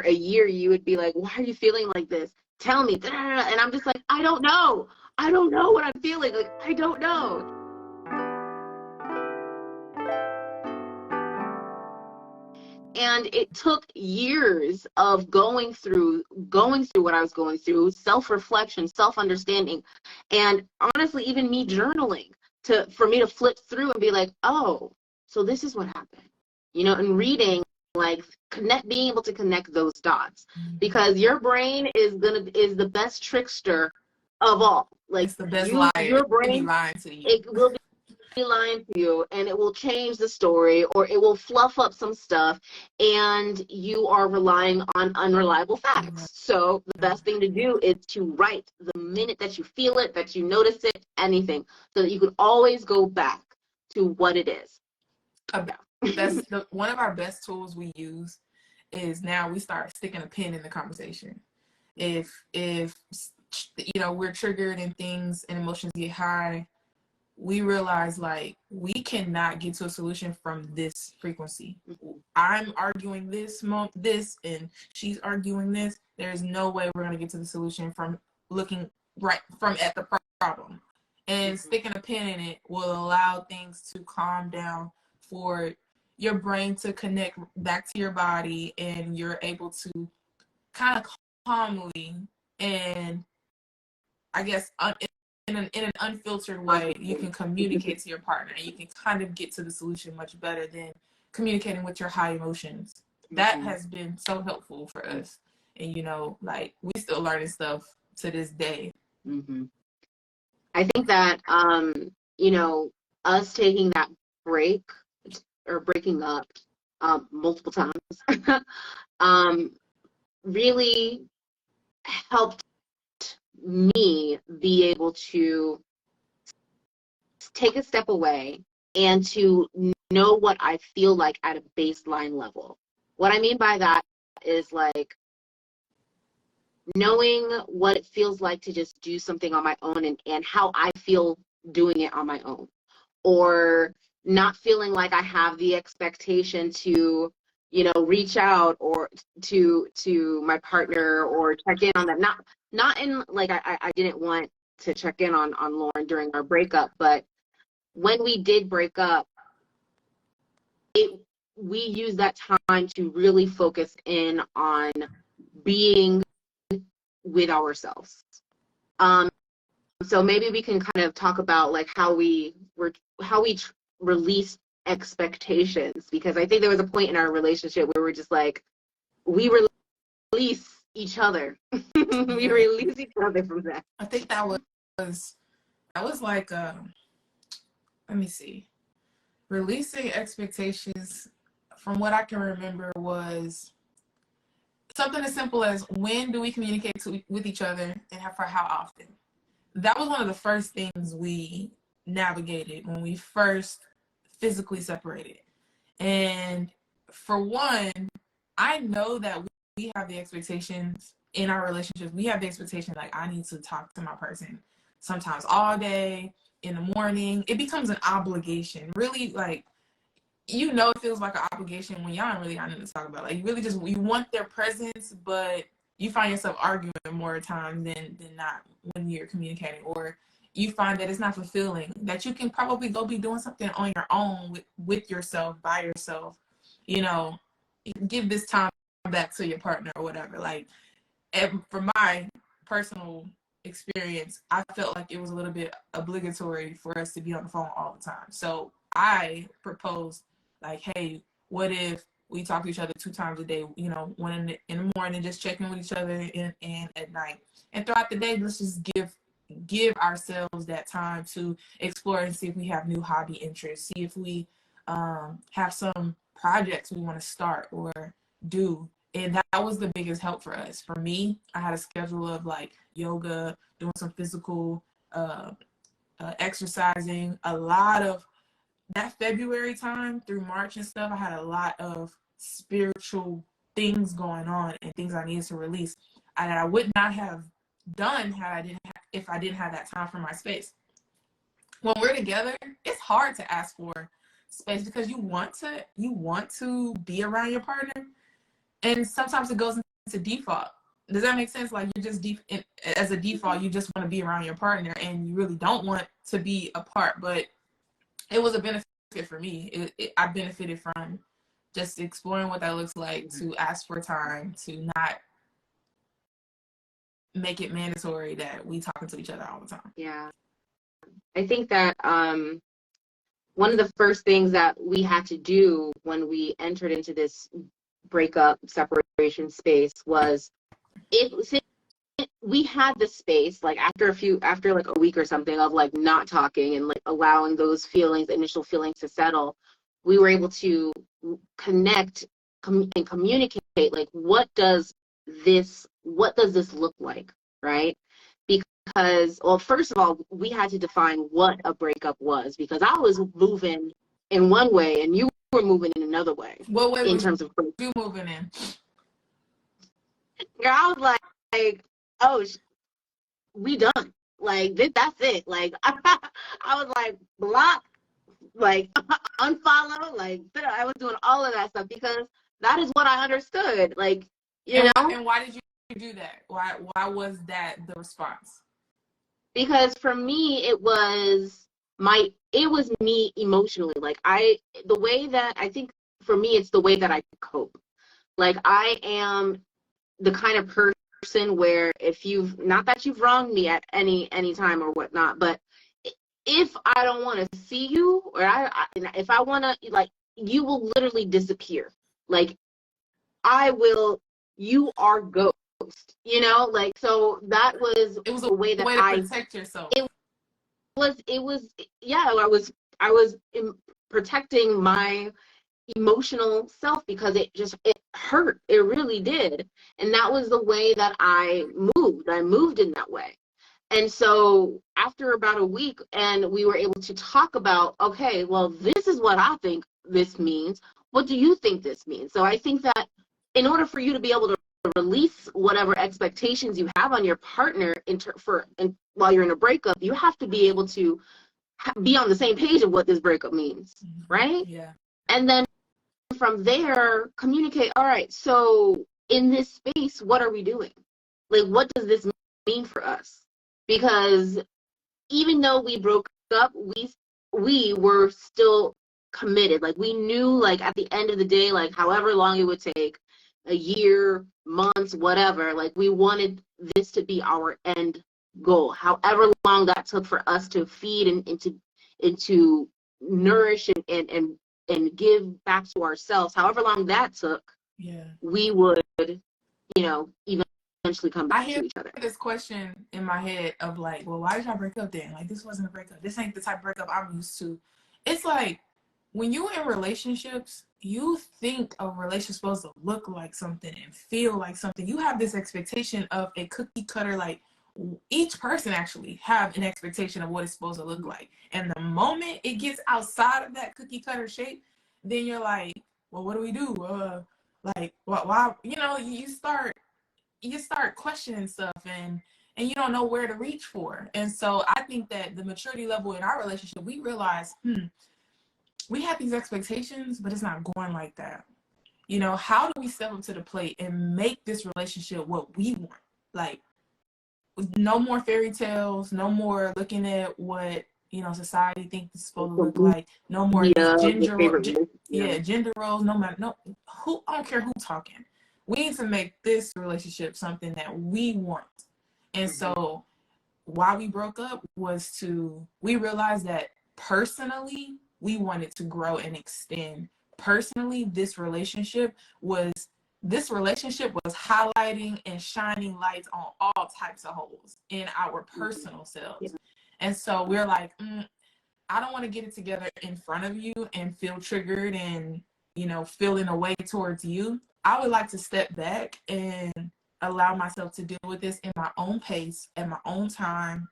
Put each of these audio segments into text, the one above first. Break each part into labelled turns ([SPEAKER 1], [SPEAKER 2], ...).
[SPEAKER 1] a year, you would be like, why are you feeling like this? Tell me. And I'm just like, I don't know. I don't know what I'm feeling. Like, I don't know. And it took years of going through what I was going through, self-reflection, self-understanding, and honestly, even me journaling for me to flip through and be like, oh, so this is what happened, and reading, like, being able to connect those dots, because your brain is the best trickster of all. Like,
[SPEAKER 2] it's the best liar.
[SPEAKER 1] Your brain,
[SPEAKER 2] lying to you.
[SPEAKER 1] It will be lying to you, and it will change the story, or it will fluff up some stuff, and you are relying on unreliable facts. So the best thing to do is to write the minute that you feel it, that you notice it, anything, so that you can always go back to what it is.
[SPEAKER 2] That's one of our best tools we use is now we start sticking a pin in the conversation. If we're triggered and things and emotions get high, we realize, like, we cannot get to a solution from this frequency. I'm arguing this, and she's arguing this. There's no way we're going to get to the solution from looking right from at the problem. And sticking a pin in it will allow things to calm down, for your brain to connect back to your body, and you're able to kind of calmly and, I guess, in an unfiltered way, you can communicate to your partner, and you can kind of get to the solution much better than communicating with your high emotions. That has been so helpful for us. And, like, we still learning stuff to this day.
[SPEAKER 1] I think that, us taking that break or breaking up multiple times really helped me be able to take a step away and to know what I feel like at a baseline level. What I mean by that is, like, knowing what it feels like to just do something on my own, and how I feel doing it on my own, or not feeling like I have the expectation to, reach out or to my partner or check in on them. Not in, like, I didn't want to check in on Lauren during our breakup, but when we did break up, we used that time to really focus in on being with ourselves. So maybe we can kind of talk about, like, how we release expectations, because I think there was a point in our relationship where we're just like, we release each other. We release each other from that.
[SPEAKER 2] I think that was like, let me see. Releasing expectations, from what I can remember, was something as simple as, when do we communicate with each other, and for how often? That was one of the first things we navigated when we first physically separated. And for one, I know that we have the expectations in our relationships. We have the expectation, like, I need to talk to my person sometimes all day, in the morning. It becomes an obligation. Really, like, it feels like an obligation when y'all don't really have nothing to talk about. Like, you really just, you want their presence, but you find yourself arguing more times than not when you're communicating, or you find that it's not fulfilling, that you can probably go be doing something on your own with yourself, by yourself, give this time back to your partner or whatever. Like, from my personal experience, I felt like it was a little bit obligatory for us to be on the phone all the time. So I proposed, like, hey, what if we talk to each other 2 times a day, one in the morning, just checking with each other, and at night. And throughout the day, let's just give ourselves that time to explore and see if we have new hobby interests, see if we have some projects we want to start or do. And that was the biggest help for us. For me, I had a schedule of, like, yoga, doing some physical exercising. A lot of that February time through March and stuff, I had a lot of spiritual things going on and things I needed to release that I would not have done if I didn't have that time for my space. When we're together, it's hard to ask for space, because you want to be around your partner, and sometimes it goes to default. Does that make sense? Like, you're just as a default, you just want to be around your partner and you really don't want to be apart. But it was a benefit for me. I benefited from just exploring what that looks like, to ask for time, to not make it mandatory that we talking to each other all the time.
[SPEAKER 1] Yeah. I think that one of the first things that we had to do when we entered into this breakup separation space was, we had the space, like after like a week or something of like not talking and like allowing those feelings, initial feelings, to settle, we were able to connect and communicate, like, what does this look like, right? Because, well, first of all, we had to define what a breakup was, because I was moving in one way and you were moving in another way.
[SPEAKER 2] What way
[SPEAKER 1] in
[SPEAKER 2] was
[SPEAKER 1] terms of
[SPEAKER 2] you moving in?
[SPEAKER 1] Girl, I was like, oh, we done. Like, that's it. Like, I was like, block, like, unfollow. Like, I was doing all of that stuff because that is what I understood. Like, you know?
[SPEAKER 2] And why did you do that? Why was that the response?
[SPEAKER 1] Because for me, it was me emotionally. Like, the way that I think, for me, it's the way that I cope. Like, I am the kind of person where, if not that you've wronged me at any time or whatnot, but if I don't want to see you, or if I want to, like, you will literally disappear. Like, you are ghost, like, so that was
[SPEAKER 2] a
[SPEAKER 1] way that
[SPEAKER 2] to protect yourself.
[SPEAKER 1] It was, yeah, I was protecting my emotional self, because it hurt. It really did. And that was the way that I moved in that way. And so after about a week, and we were able to talk about, okay, well, this is what I think this means. What do you think this means? So I think that in order for you to be able to release whatever expectations you have on your partner while you're in a breakup, you have to be able to be on the same page of what this breakup means, right?
[SPEAKER 2] Yeah.
[SPEAKER 1] And then from there, communicate, all right, so in this space, what are we doing? Like, what does this mean for us? Because even though we broke up, we were still committed. Like, we knew, like, at the end of the day, like, however long it would take, a year, months, whatever, like, we wanted this to be our end goal. However long that took for us to feed and to nourish and give back to ourselves, however long that took,
[SPEAKER 2] yeah,
[SPEAKER 1] we would, eventually come back to each other.
[SPEAKER 2] I hear this question in my head of like, well, why did y'all break up then? Like, this wasn't a breakup. This ain't the type of breakup I'm used to. It's like, when you're in relationships, you think a relationship's supposed to look like something and feel like something. You have this expectation of a cookie cutter, like, each person actually have an expectation of what it's supposed to look like. And the moment it gets outside of that cookie cutter shape, then you're like, well, what do we do? Like, why? You start questioning stuff, and you don't know where to reach for. And so I think that the maturity level in our relationship, we realize, we have these expectations, but it's not going like that. How do we step up to the plate and make this relationship what we want? Like, no more fairy tales, no more looking at what society thinks it's supposed to look like. No more gender roles. I don't care who talking. We need to make this relationship something that we want. And so why we broke up was we realized that personally we wanted to grow and extend. Personally, this relationship was highlighting and shining lights on all types of holes in our personal selves. And so we're like, I don't want to get it together in front of you and feel triggered and, feel in a way towards you. I would like to step back and allow myself to deal with this in my own pace, at my own time,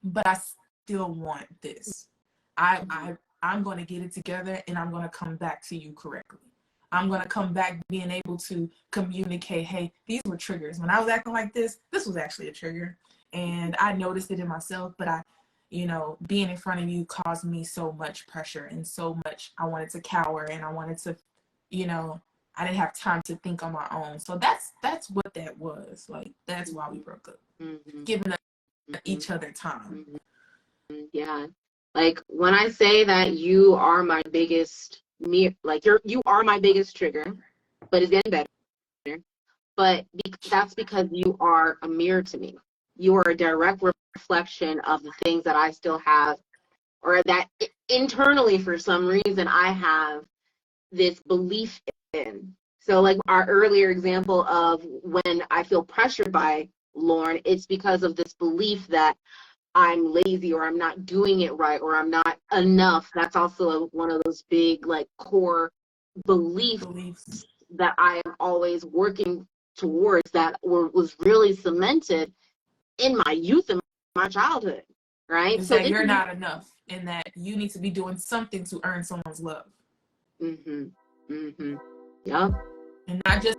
[SPEAKER 2] but I still want this. I'm going to get it together, and I'm going to come back to you correctly. I'm going to come back being able to communicate, hey, these were triggers. When I was acting like this was actually a trigger. And I noticed it in myself, but being in front of you caused me so much pressure and so much, I wanted to cower and I wanted to, I didn't have time to think on my own. So that's what that was. Like, that's why we broke up. Giving each other time.
[SPEAKER 1] Yeah. Like, when I say that you are my biggest you are my biggest trigger, but it's getting better. But that's because you are a mirror to me. You are a direct reflection of the things that I still have, or that internally, for some reason, I have this belief in. So, like our earlier example of when I feel pressured by Lauren, it's because of this belief that I'm lazy, or I'm not doing it right, or I'm not enough. That's also one of those big, like, core beliefs that I am always working towards, that was really cemented in my youth and my childhood, right?
[SPEAKER 2] It's
[SPEAKER 1] So
[SPEAKER 2] that you're not enough, and that you need to be doing something to earn someone's love.
[SPEAKER 1] Yep.
[SPEAKER 2] And not just